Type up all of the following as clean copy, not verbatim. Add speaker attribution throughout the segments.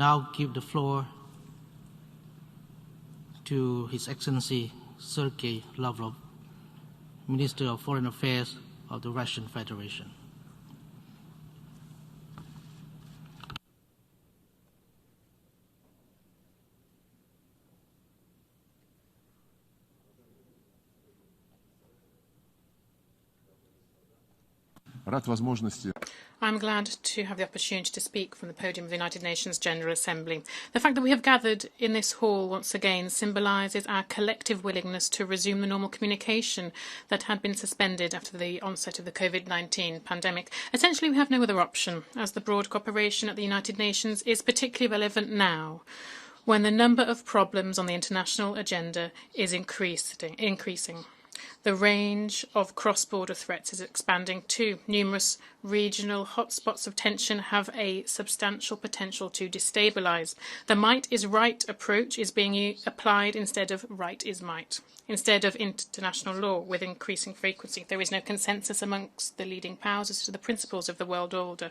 Speaker 1: now give the floor to His Excellency Sergei Lavrov, Minister of Foreign Affairs of the Russian Federation.
Speaker 2: I'm glad to have the opportunity to speak from the podium of the United Nations General Assembly. The fact that we have gathered in this hall once again symbolises our collective willingness to resume the normal communication that had been suspended after the onset of the COVID-19 pandemic. Essentially, we have no other option, as the broad cooperation at the United Nations is particularly relevant now, when the number of problems on the international agenda is increasing. The range of cross-border threats is expanding too. Numerous regional hotspots of tension have a substantial potential to destabilise. The might is right approach is being applied instead of right is might. Instead of international law with increasing frequency, there is no consensus amongst the leading powers as to the principles of the world order.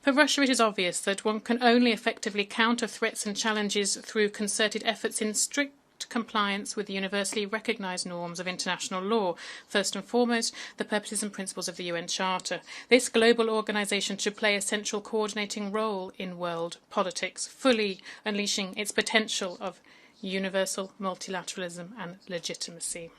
Speaker 2: For Russia, it is obvious that one can only effectively counter threats and challenges through concerted efforts in strict compliance with the universally recognised norms of international law, first and foremost the purposes and principles of the UN Charter. This global organisation should play a central coordinating role in world politics, fully unleashing its potential of universal multilateralism and legitimacy.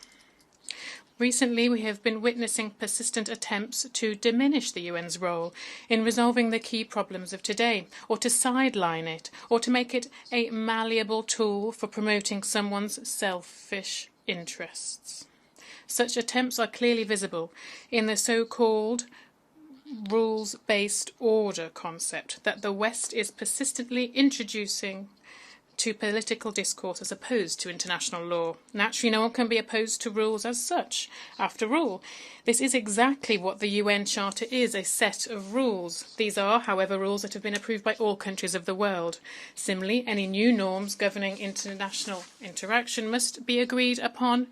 Speaker 2: Recently, we have been witnessing persistent attempts to diminish the UN's role in resolving the key problems of today, or to sideline it, or to make it a malleable tool for promoting someone's selfish interests. Such attempts are clearly visible in the so-called rules-based order concept that the West is persistently introducing to political discourse as opposed to international law. Naturally, no one can be opposed to rules as such. After all, this is exactly what the UN Charter is, a set of rules. These are, however, rules that have been approved by all countries of the world. Similarly, any new norms governing international interaction must be agreed upon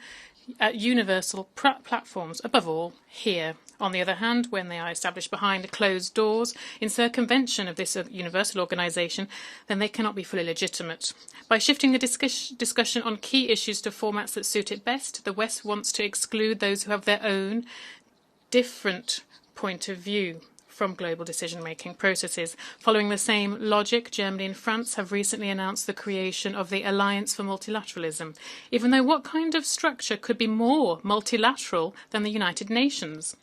Speaker 2: at universal platforms, above all, here. On the other hand, when they are established behind closed doors in circumvention of this universal organisation, then they cannot be fully legitimate. By shifting the discussion on key issues to formats that suit it best, the West wants to exclude those who have their own different point of view from global decision-making processes. Following the same logic, Germany and France have recently announced the creation of the Alliance for Multilateralism, even though what kind of structure could be more multilateral than the United Nations?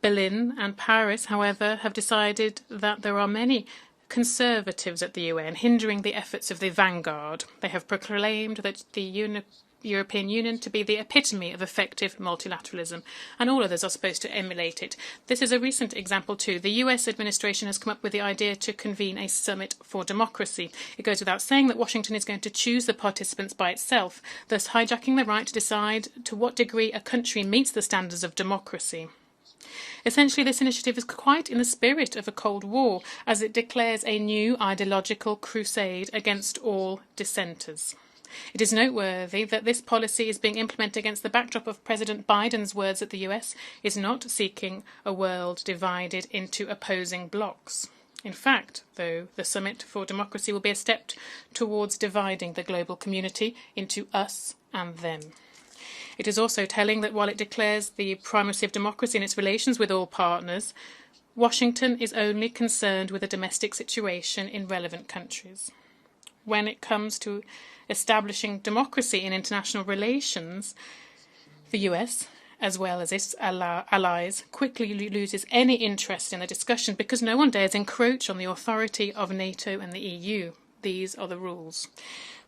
Speaker 2: Berlin and Paris, however, have decided that there are many conservatives at the UN hindering the efforts of the vanguard. They have proclaimed that the European Union to be the epitome of effective multilateralism, and all others are supposed to emulate it. This is a recent example too. The US administration has come up with the idea to convene a summit for democracy. It goes without saying that Washington is going to choose the participants by itself, thus hijacking the right to decide to what degree a country meets the standards of democracy. Essentially, this initiative is quite in the spirit of a Cold War, as it declares a new ideological crusade against all dissenters. It is noteworthy that this policy is being implemented against the backdrop of President Biden's words that the US is not seeking a world divided into opposing blocs. In fact, though, the Summit for Democracy will be a step towards dividing the global community into us and them. It is also telling that while it declares the primacy of democracy in its relations with all partners, Washington is only concerned with the domestic situation in relevant countries. When it comes to establishing democracy in international relations, the US, as well as its allies, quickly loses any interest in the discussion because no one dares encroach on the authority of NATO and the EU. These are the rules.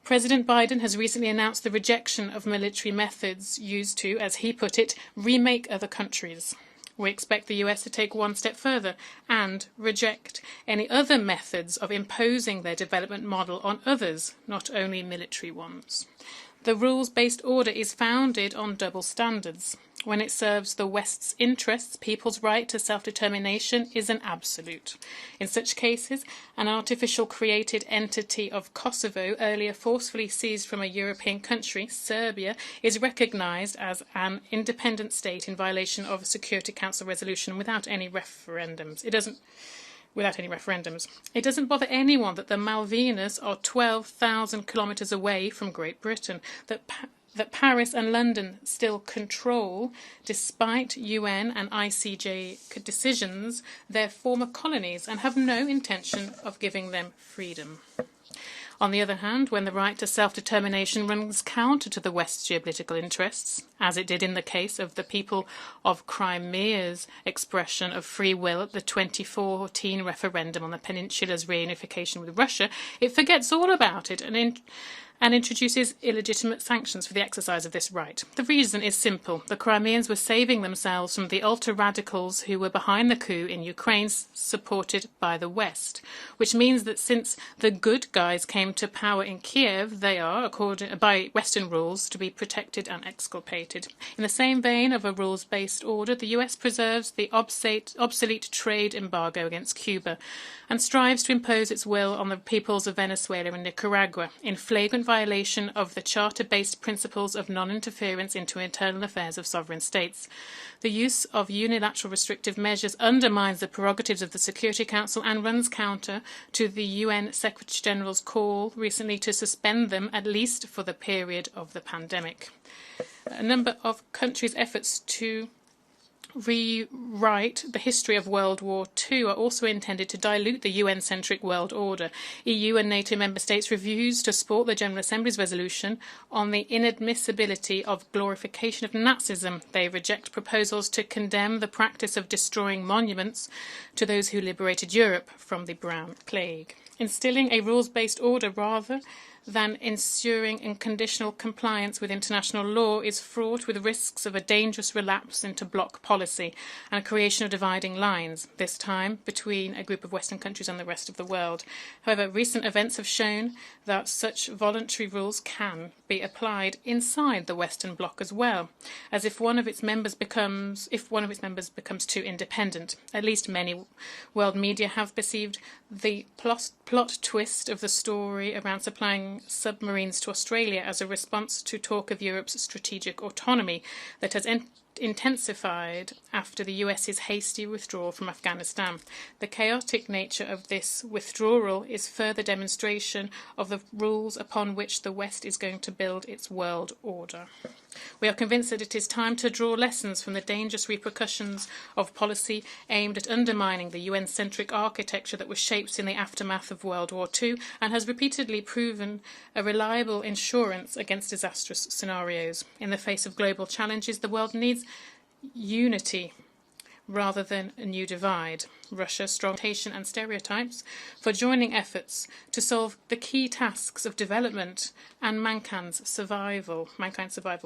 Speaker 2: President Biden has recently announced the rejection of military methods used to, as he put it, remake other countries. We expect the US to take one step further and reject any other methods of imposing their development model on others, not only military ones. The rules-based order is founded on double standards. When it serves the West's interests, people's right to self-determination is an absolute. In such cases, an artificial created entity of Kosovo, earlier forcefully seized from a European country, Serbia, is recognised as an independent state in violation of a Security Council resolution without any referendums. It doesn't without any referendums. It doesn't bother anyone that the Malvinas are 12,000 kilometres away from Great Britain, that Paris and London still control, despite UN and ICJ decisions, their former colonies and have no intention of giving them freedom. On the other hand, when the right to self-determination runs counter to the West's geopolitical interests, as it did in the case of the people of Crimea's expression of free will at the 2014 referendum on the peninsula's reunification with Russia, it forgets all about it and introduces illegitimate sanctions for the exercise of this right. The reason is simple. The Crimeans were saving themselves from the ultra-radicals who were behind the coup in Ukraine, supported by the West, which means that since the good guys came to power in Kiev, they are, according by Western rules, to be protected and exculpated. In the same vein of a rules-based order, the US preserves the obsolete trade embargo against Cuba and strives to impose its will on the peoples of Venezuela and Nicaragua in flagrant violation of the Charter-based principles of non-interference into internal affairs of sovereign states. The use of unilateral restrictive measures undermines the prerogatives of the Security Council and runs counter to the UN Secretary-General's call recently to suspend them, at least for the period of the pandemic. A number of countries' efforts to rewrite the history of World War II are also intended to dilute the UN-centric world order. EU and NATO member states refuse to support the General Assembly's resolution on the inadmissibility of glorification of Nazism. They reject proposals to condemn the practice of destroying monuments to those who liberated Europe from the Brown Plague. Instilling a rules-based order rather than ensuring unconditional compliance with international law is fraught with risks of a dangerous relapse into bloc policy and a creation of dividing lines, this time between a group of Western countries and the rest of the world. However, recent events have shown that such voluntary rules can be applied inside the Western bloc as well, as if one of its members becomes too independent. At least many world media have perceived the plot twist of the story around supplying submarines to Australia as a response to talk of Europe's strategic autonomy that has intensified after the US's hasty withdrawal from Afghanistan. The chaotic nature of this withdrawal is further demonstration of the rules upon which the West is going to build its world order. We are convinced that it is time to draw lessons from the dangerous repercussions of policy aimed at undermining the UN-centric architecture that was shaped in the aftermath of World War II and has repeatedly proven a reliable insurance against disastrous scenarios. In the face of global challenges, the world needs unity rather than a new divide. Russia's strong reputation and stereotypes for joining efforts to solve the key tasks of development and mankind's survival.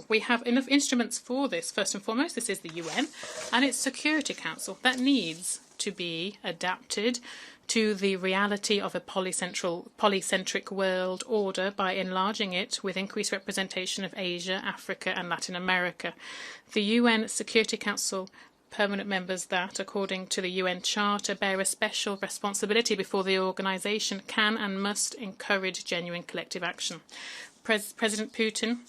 Speaker 2: We have enough instruments for this. First and foremost, this is the UN and its Security Council that needs to be adapted to the reality of a polycentric world order by enlarging it with increased representation of Asia, Africa and Latin America. The UN Security Council permanent members that, according to the UN Charter, bear a special responsibility before the organisation can and must encourage genuine collective action. President Putin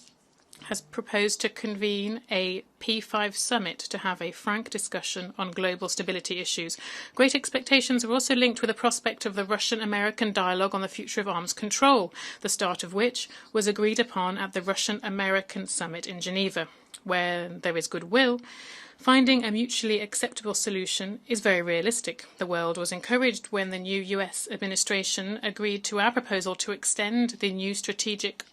Speaker 2: has proposed to convene a P5 summit to have a frank discussion on global stability issues. Great expectations are also linked with the prospect of the Russian-American dialogue on the future of arms control, the start of which was agreed upon at the Russian-American summit in Geneva. Where there is goodwill, finding a mutually acceptable solution is very realistic. The world was encouraged when the new US administration agreed to our proposal to extend the new Strategic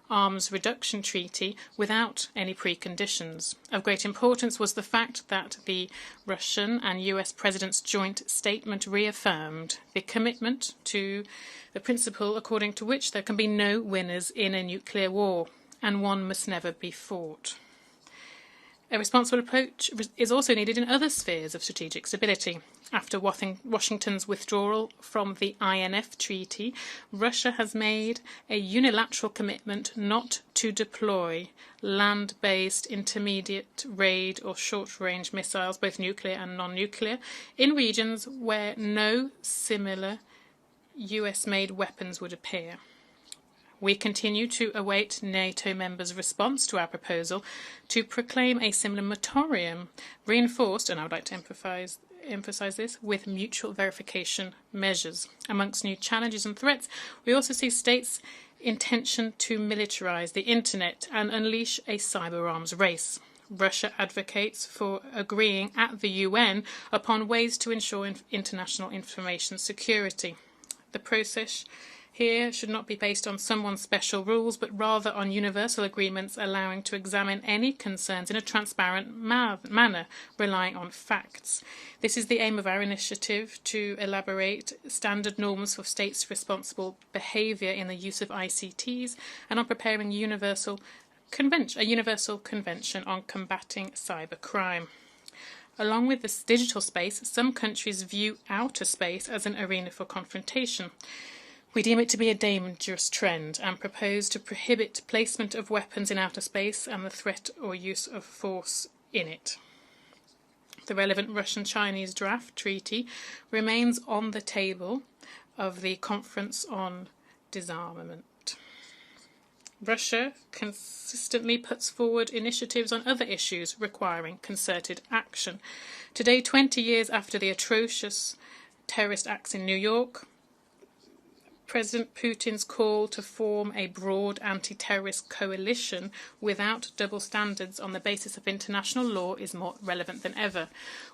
Speaker 2: Arms Reduction Treaty without any preconditions. Of great importance was the fact that the Russian and US presidents' joint statement reaffirmed the commitment to the principle according to which there can be no winners in a nuclear war, and one must never be fought. A responsible approach is also needed in other spheres of strategic stability. After Washington's withdrawal from the INF Treaty, Russia has made a unilateral commitment not to deploy land-based intermediate range or short-range missiles, both nuclear and non-nuclear, in regions where no similar US-made weapons would appear. We continue to await NATO members' response to our proposal to proclaim a similar moratorium, reinforced, and I would like to emphasise this, with mutual verification measures. Amongst new challenges and threats, we also see states' intention to militarise the internet and unleash a cyber arms race. Russia advocates for agreeing at the UN upon ways to ensure international information security. The process here should not be based on someone's special rules, but rather on universal agreements allowing to examine any concerns in a transparent manner, relying on facts. This is the aim of our initiative to elaborate standard norms for states' responsible behaviour in the use of ICTs and on preparing a universal convention on combating cybercrime. Along with this digital space, some countries view outer space as an arena for confrontation. We deem it to be a dangerous trend and propose to prohibit placement of weapons in outer space and the threat or use of force in it. The relevant Russian-Chinese draft treaty remains on the table of the Conference on Disarmament. Russia consistently puts forward initiatives on other issues requiring concerted action. Today, 20 years after the atrocious terrorist acts in New York, President Putin's call to form a broad anti-terrorist coalition without double standards on the basis of international law is more relevant than ever.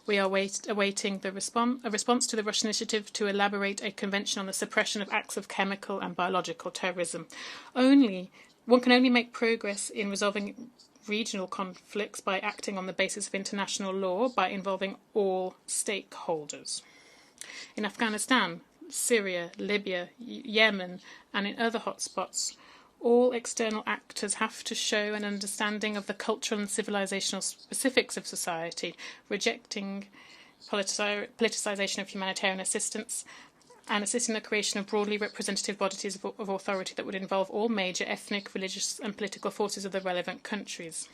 Speaker 2: We are awaiting a response to the Russian initiative to elaborate a convention on the suppression of acts of chemical and biological terrorism. One can only make progress in resolving regional conflicts by acting on the basis of international law by involving all stakeholders. In Afghanistan, Syria, Libya, Yemen, and in other hotspots, all external actors have to show an understanding of the cultural and civilizational specifics of society, rejecting politicisation of humanitarian assistance and assisting the creation of broadly representative bodies of authority that would involve all major ethnic, religious and political forces of the relevant countries.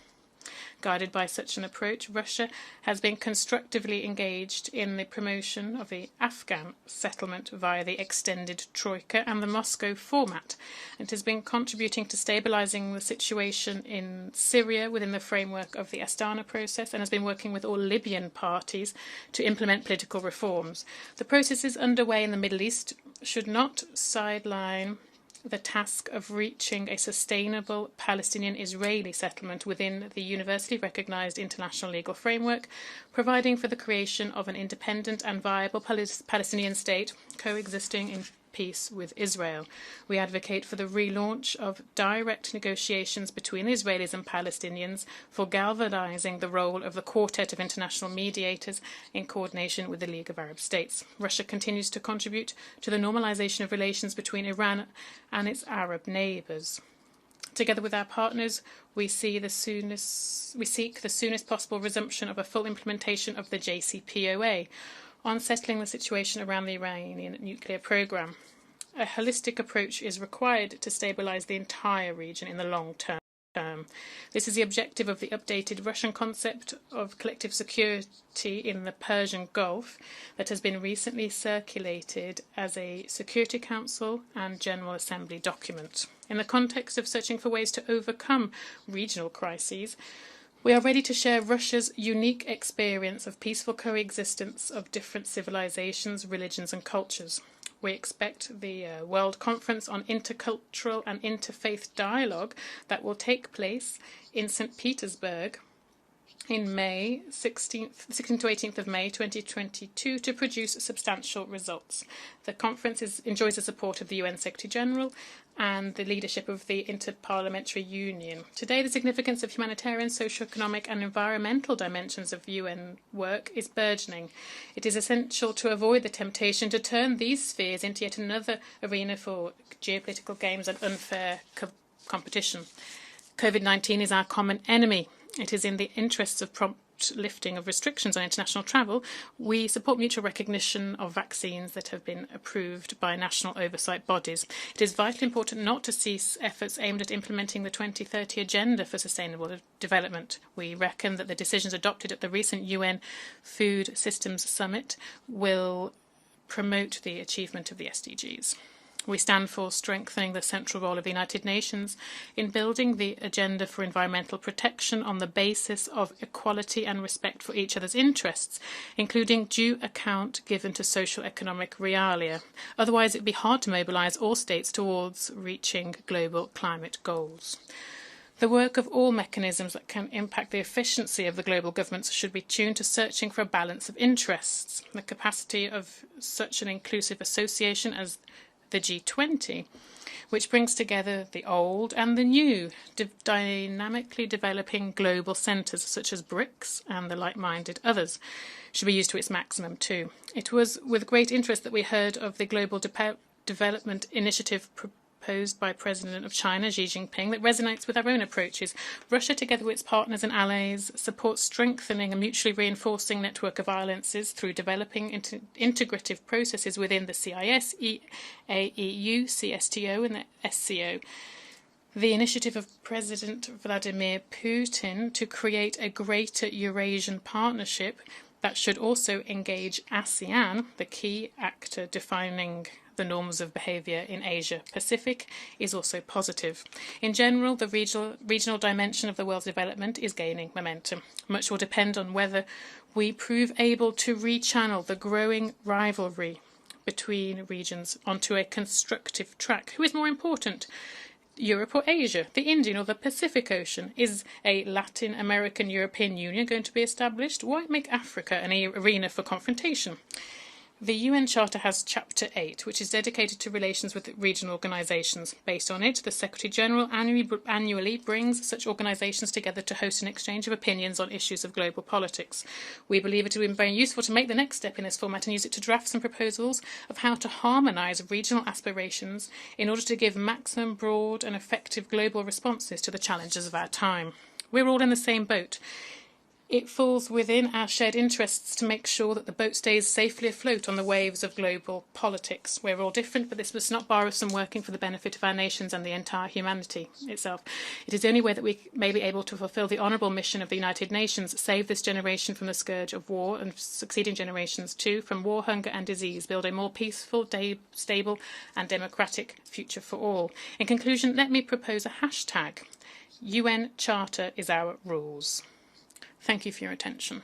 Speaker 2: Guided by such an approach, Russia has been constructively engaged in the promotion of the Afghan settlement via the extended Troika and the Moscow format, and has been contributing to stabilising the situation in Syria within the framework of the Astana process, and has been working with all Libyan parties to implement political reforms. The processes underway in the Middle East should not sideline the task of reaching a sustainable Palestinian-Israeli settlement within the universally recognised international legal framework, providing for the creation of an independent and viable Palestinian state coexisting in peace with Israel. We advocate for the relaunch of direct negotiations between Israelis and Palestinians, for galvanising the role of the Quartet of International Mediators in coordination with the League of Arab States. Russia continues to contribute to the normalisation of relations between Iran and its Arab neighbours. Together with our partners, we seek the soonest possible resumption of a full implementation of the JCPOA, on settling the situation around the Iranian nuclear programme. A holistic approach is required to stabilise the entire region in the long term. This is the objective of the updated Russian concept of collective security in the Persian Gulf that has been recently circulated as a Security Council and General Assembly document. In the context of searching for ways to overcome regional crises, we are ready to share Russia's unique experience of peaceful coexistence of different civilizations, religions and cultures. We expect the World Conference on Intercultural and Interfaith Dialogue that will take place in St. Petersburg in May, 16th to 18th of May 2022 to produce substantial results. The conference enjoys the support of the UN Secretary-General and the leadership of the Interparliamentary Union. Today, the significance of humanitarian, socio-economic and environmental dimensions of UN work is burgeoning. It is essential to avoid the temptation to turn these spheres into yet another arena for geopolitical games and unfair competition. COVID-19 is our common enemy. It is in the interests of prompt lifting of restrictions on international travel. We support mutual recognition of vaccines that have been approved by national oversight bodies. It is vitally important not to cease efforts aimed at implementing the 2030 Agenda for Sustainable Development. We reckon that the decisions adopted at the recent UN Food Systems Summit will promote the achievement of the SDGs. We stand for strengthening the central role of the United Nations in building the agenda for environmental protection on the basis of equality and respect for each other's interests, including due account given to socio-economic realia. Otherwise, it would be hard to mobilise all states towards reaching global climate goals. The work of all mechanisms that can impact the efficiency of the global governments should be tuned to searching for a balance of interests. The capacity of such an inclusive association as the G20, which brings together the old and the new, dynamically developing global centres such as BRICS and the like-minded others, should be used to its maximum too. It was with great interest that we heard of the Global Development Initiative proposed by President of China, Xi Jinping, that resonates with our own approaches. Russia, together with its partners and allies, supports strengthening a mutually reinforcing network of alliances through developing integrative processes within the CIS, AEU, CSTO and the SCO. The initiative of President Vladimir Putin to create a greater Eurasian partnership that should also engage ASEAN, the key actor defining the norms of behaviour in Asia-Pacific, is also positive. In general, the regional dimension of the world's development is gaining momentum. Much will depend on whether we prove able to rechannel the growing rivalry between regions onto a constructive track. Who is more important? Europe or Asia, the Indian or the Pacific Ocean? Is a Latin American European Union going to be established? Why make Africa an arena for confrontation? The UN Charter has Chapter 8, which is dedicated to relations with regional organisations. Based on it, the Secretary-General annually brings such organisations together to host an exchange of opinions on issues of global politics. We believe it would be very useful to make the next step in this format and use it to draft some proposals of how to harmonise regional aspirations in order to give maximum broad and effective global responses to the challenges of our time. We're all in the same boat. It falls within our shared interests to make sure that the boat stays safely afloat on the waves of global politics. We're all different, but this must not bar us from working for the benefit of our nations and the entire humanity itself. It is the only way that we may be able to fulfil the honourable mission of the United Nations, save this generation from the scourge of war and succeeding generations too, from war, hunger and disease, build a more peaceful, stable and democratic future for all. In conclusion, let me propose a hashtag. UN Charter is our rules. Thank you for your attention.